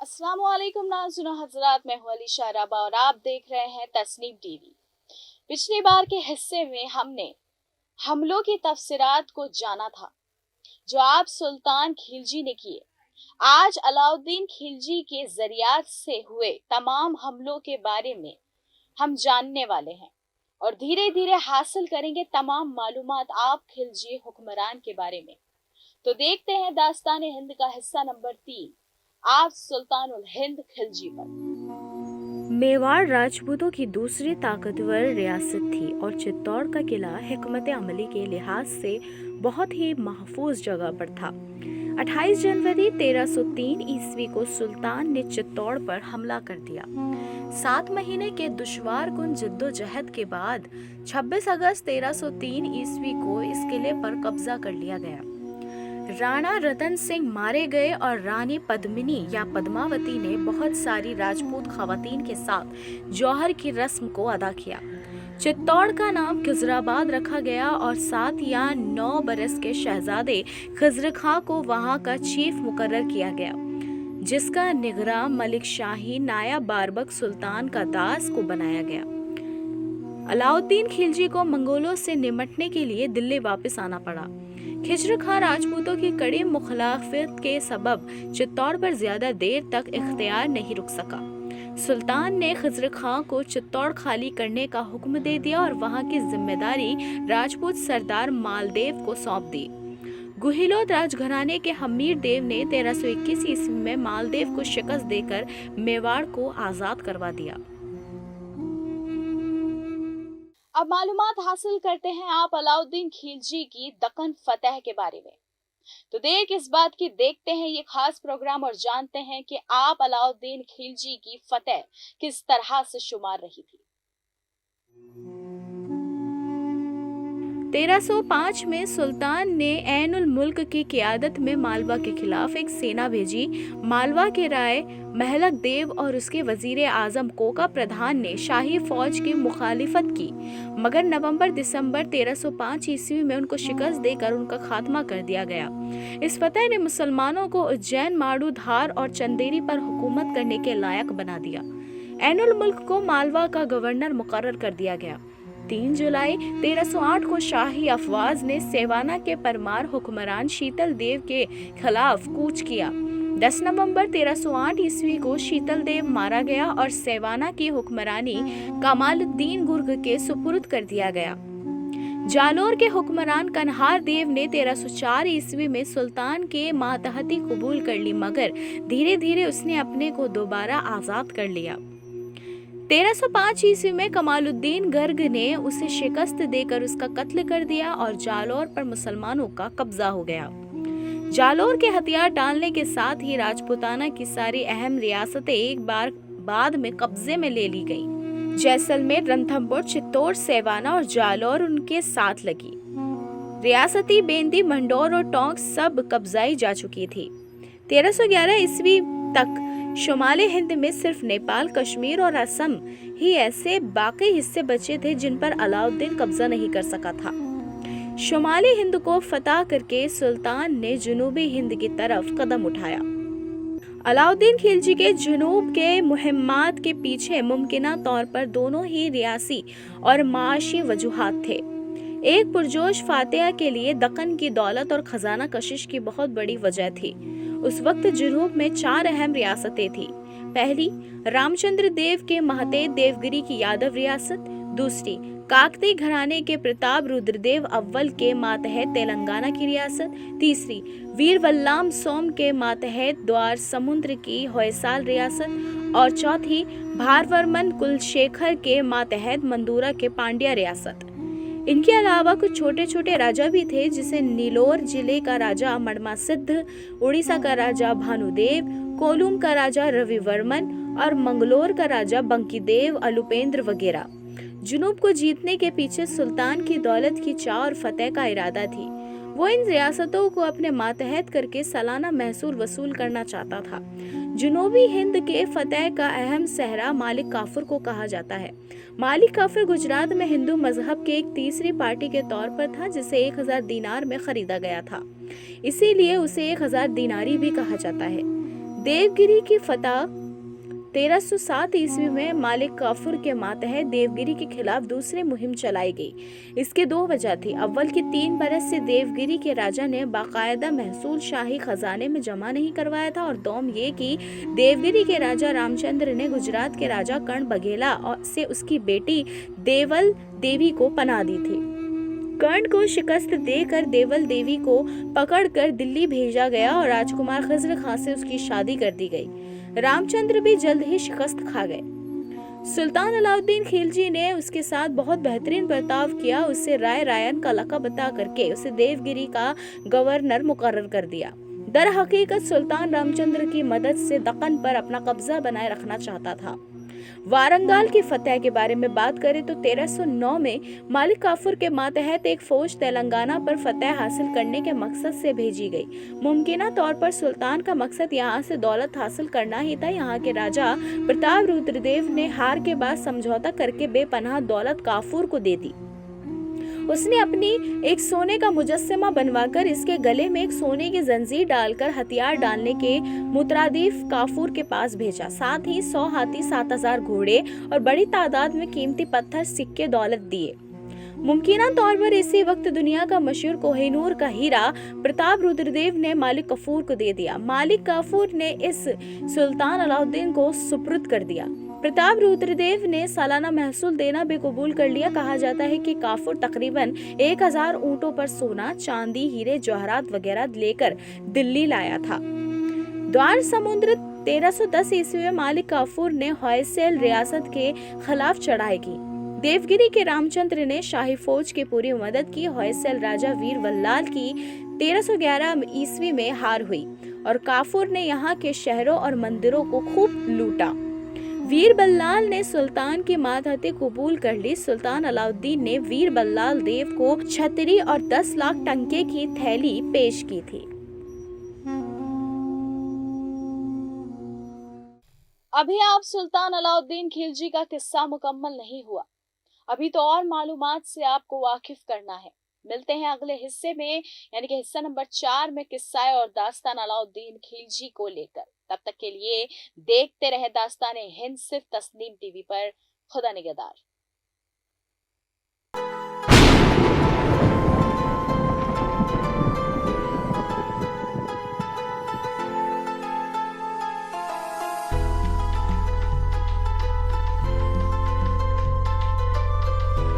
अस्सलाम वालेकुम नाज़रीन हज़रात, मैं हूं अली शाराबा और आप देख रहे हैं तस्नीम टीवी। पिछली बार के हिस्से में हमने हमलों की तफसीरात को जाना था जो आप सुल्तान खिलजी ने किए। आज अलाउद्दीन खिलजी के जरियात से हुए तमाम हमलों के बारे में हम जानने वाले हैं और धीरे धीरे हासिल करेंगे तमाम मालूमात आप खिलजी हुक्मरान के बारे में। तो देखते हैं दास्तान हिंद का हिस्सा नंबर 3, आप सुल्तानुल हिंद खिलजी पर। मेवाड़ राजपूतों की दूसरी ताकतवर रियासत थी और चित्तौड़ का किला हिकमत अमली के लिहाज से बहुत ही महफूज जगह पर था। 28 जनवरी 1303 ईस्वी को सुल्तान ने चित्तौड़ पर हमला कर दिया। 7 महीने के दुश्वार कुन जद्दोजहद के बाद 26 अगस्त 1303 ईस्वी को इस किले पर कब्जा कर लिया गया। राणा रतन सिंह मारे गए और रानी पद्मिनी या पद्मावती ने बहुत सारी राजपूत खवातीन के साथ जौहर की रस्म को अदा किया। चित्तौड़ का नाम खिजराबाद रखा गया और 7 या 9 बरस के शहजादे खिजर खां को वहां का चीफ मुकर्रर किया गया, जिसका निगरान मलिक शाही नाया बारबक सुल्तान का दास को बनाया गया। अलाउद्दीन खिलजी को मंगोलों से निपटने के लिए दिल्ली वापस आना पड़ा। खिजर खां राजपूतों की कड़ी मुखालफत के सबब चित्तौड़ पर ज्यादा देर तक इख्तियार नहीं रुक सका। सुल्तान ने खिजर खां को चित्तौड़ खाली करने का हुक्म दे दिया और वहां की जिम्मेदारी राजपूत सरदार मालदेव को सौंप दी। गुहिलोत राजघराने के हमीर देव ने 1321 ईस्वी में मालदेव को शिकस्त देकर मेवाड़ को आजाद करवा दिया। अब मालूमात हासिल करते हैं आप अलाउद्दीन खिलजी की दक्कन फतह के बारे में। तो देर किस बात की, देखते हैं ये खास प्रोग्राम और जानते हैं कि आप अलाउद्दीन खिलजी की फतह किस तरह से शुमार रही थी। 1305 में सुल्तान ने ऐनुल मुल्क की क़ियादत में मालवा के खिलाफ एक सेना भेजी। मालवा के राय महलक देव और उसके वजीर आजम कोका प्रधान ने शाही फौज की मुखालिफत की, मगर नवंबर-दिसंबर 1305 ईस्वी में उनको शिकस्त देकर उनका खात्मा कर दिया गया। इस फतह ने मुसलमानों को उज्जैन, माड़ू, धार और चंदेरी पर हुकूमत करने के लायक बना दिया। ऐनुल मुल्क को मालवा का गवर्नर मुकर्रर कर दिया गया। 3 जुलाई 1308 को शाही अफवाज ने सेवाना के परमार हुक्मरान शीतल देव के खिलाफ कूच किया। 10 नवंबर 1308 ईस्वी को शीतल देव मारा गया और सेवाना की हुक्मरानी कमालुद्दीन गुर्ग के सुपुर्द कर दिया गया। जालोर के हुक्मरान कन्हार देव ने 1304 ईस्वी में सुल्तान के मातहती कबूल कर ली, मगर धीरे धीरे उसने अपने को दोबारा आजाद कर लिया। 1305 ईस्वी में कमालुद्दीन गर्ग ने उसे शिकस्त देकर उसका कत्ल कर दिया और जालोर पर मुसलमानों का कब्जा हो गया। जालोर के हथियार डालने के साथ ही राजपूताना की सारी अहम रियासतें एक बार बाद में कब्जे में ले ली गईं। जैसलमेर, रणथंभौर, चित्तौड़, सेवाना और जालोर उनके साथ लगी। रियासती बेंदी, मंडौर और टोंक सब कब्जाई जा चुकी थी। 1311 ईस्वी तक शुमाली हिंद में सिर्फ नेपाल, कश्मीर और असम ही ऐसे बाकी हिस्से बचे थे जिन पर अलाउद्दीन कब्जा नहीं कर सका था। शुमाली हिंद को फतह करके सुल्तान ने जुनूबी हिंद की तरफ कदम उठाया। अलाउद्दीन खिलजी के जुनूब के मुहिम्मात के पीछे मुमकिना तौर पर दोनों ही रियासी और माशी वजूहात थे। एक पुरजोश फातिहा के लिए दक्कन की दौलत और खजाना कशिश की बहुत बड़ी वजह थी। उस वक्त जुनूब में 4 अहम रियासतें थी। पहली, रामचंद्र देव के महतेज देवगिरी की यादव रियासत। दूसरी, काकती घराने के प्रताप रुद्रदेव अव्वल के मातहत तेलंगाना की रियासत। तीसरी, वीर वल्लाम सोम के मातहत द्वार समुद्र की होयसाल रियासत। और चौथी, भारवर्मन कुलशेखर के मातहत मंदूरा के पांड्या रियासत। इनके अलावा कुछ छोटे छोटे राजा भी थे, जिसे नीलोर जिले का राजा मड़मासिद्ध, उड़ीसा का राजा भानुदेव, कोलूम का राजा रविवर्मन और मंगलोर का राजा बंकीदेव अलुपेंद्र वगैरह। जुनूब को जीतने के पीछे सुल्तान की दौलत की चाह और फतेह का इरादा थी। वो इन रियासतों को अपने मातहत करके सालाना महसूल वसूल करना चाहता था। जुनूबी हिंद के फतेह का अहम सहरा मालिक काफूर को कहा जाता है। मालिक काफूर गुजरात में हिंदू मजहब के एक तीसरी पार्टी के तौर पर था, जिसे 1000 दीनार में खरीदा गया था, इसीलिए उसे 1000 दीनारी भी कहा जाता है। देवगिरी की फतह 1307 ईस्वी में मालिक काफूर के मातहत देवगिरी के खिलाफ दूसरी मुहिम चलाई गई। इसके दो वजह थी। अव्वल कि 3 बरस से देवगिरी के राजा ने बाकायदा महसूल शाही खजाने में जमा नहीं करवाया था, और दोम ये कि देवगिरी के राजा रामचंद्र ने गुजरात के राजा कर्ण बघेला से उसकी बेटी देवल देवी को पनाह दी थी। कर्ण को शिकस्त देकर देवल देवी को पकड़कर दिल्ली भेजा गया और राजकुमार खिज्र खां से उसकी शादी कर दी गई। रामचंद्र भी जल्द ही शिकस्त खा गए। सुल्तान अलाउद्दीन खिलजी ने उसके साथ बहुत बेहतरीन बर्ताव किया। उससे राय रायन का लक़ब अता करके उसे देवगिरी का गवर्नर मुकर्रर कर दिया। दर हकीकत सुल्तान रामचंद्र की मदद से दक्कन पर अपना कब्जा बनाए रखना चाहता था। वारंगल की फतह के बारे में बात करें तो 1309 में मालिक काफूर के मातहत एक फौज तेलंगाना पर फतह हासिल करने के मकसद से भेजी गई। मुमकिना तौर पर सुल्तान का मकसद यहाँ से दौलत हासिल करना ही था। यहाँ के राजा प्रताप रुद्रदेव ने हार के बाद समझौता करके बेपनाह दौलत काफूर को दे दी। उसने अपनी एक सोने का मुजस्समा बनवाकर इसके गले में एक सोने की जंजीर डालकर हथियार डालने के मुतरादिफ काफूर के पास भेजा। साथ ही 100 हाथी, 7000 घोड़े और बड़ी तादाद में कीमती पत्थर, सिक्के, दौलत दिए। मुमकिना तौर पर इसी वक्त दुनिया का मशहूर कोहिनूर का हीरा प्रताप रुद्रदेव ने मालिक काफूर को दे दिया। मालिक काफूर ने इस सुल्तान अलाउद्दीन को सुपुर्द कर दिया। प्रताप रुद्रदेव ने सालाना महसूल देना भी कबूल कर लिया। कहा जाता है कि काफूर तकरीबन 1000 ऊंटों पर सोना, चांदी, हीरे, जवाहरात वगैरह लेकर दिल्ली लाया था। द्वार समुद्र 1310 ईस्वी में मालिक काफूर ने होयसल रियासत के खिलाफ चढ़ाई की। देवगिरी के रामचंद्र ने शाही फौज की पूरी मदद की। होयसल राजा वीर बल्लाल की 1311 ईस्वी में हार हुई और काफूर ने यहाँ के शहरों और मंदिरों को खूब लूटा। वीर बल्लाल ने सुल्तान की मातहती कबूल कर ली। सुल्तान अलाउद्दीन ने वीर बल्लाल देव को छतरी और 10 लाख टंके की थैली पेश की थी। अभी आप सुल्तान अलाउद्दीन खिलजी का किस्सा मुकम्मल नहीं हुआ। अभी तो और मालूमात से आपको वाकिफ करना है। मिलते हैं अगले हिस्से में, यानी कि हिस्सा नंबर 4 में, किस्सा और दास्तान अलाउद्दीन खिलजी को लेकर। तब तक के लिए देखते रहे दास्तान हिंद, सिर्फ तस्नीम टीवी पर। खुदा निगहदार।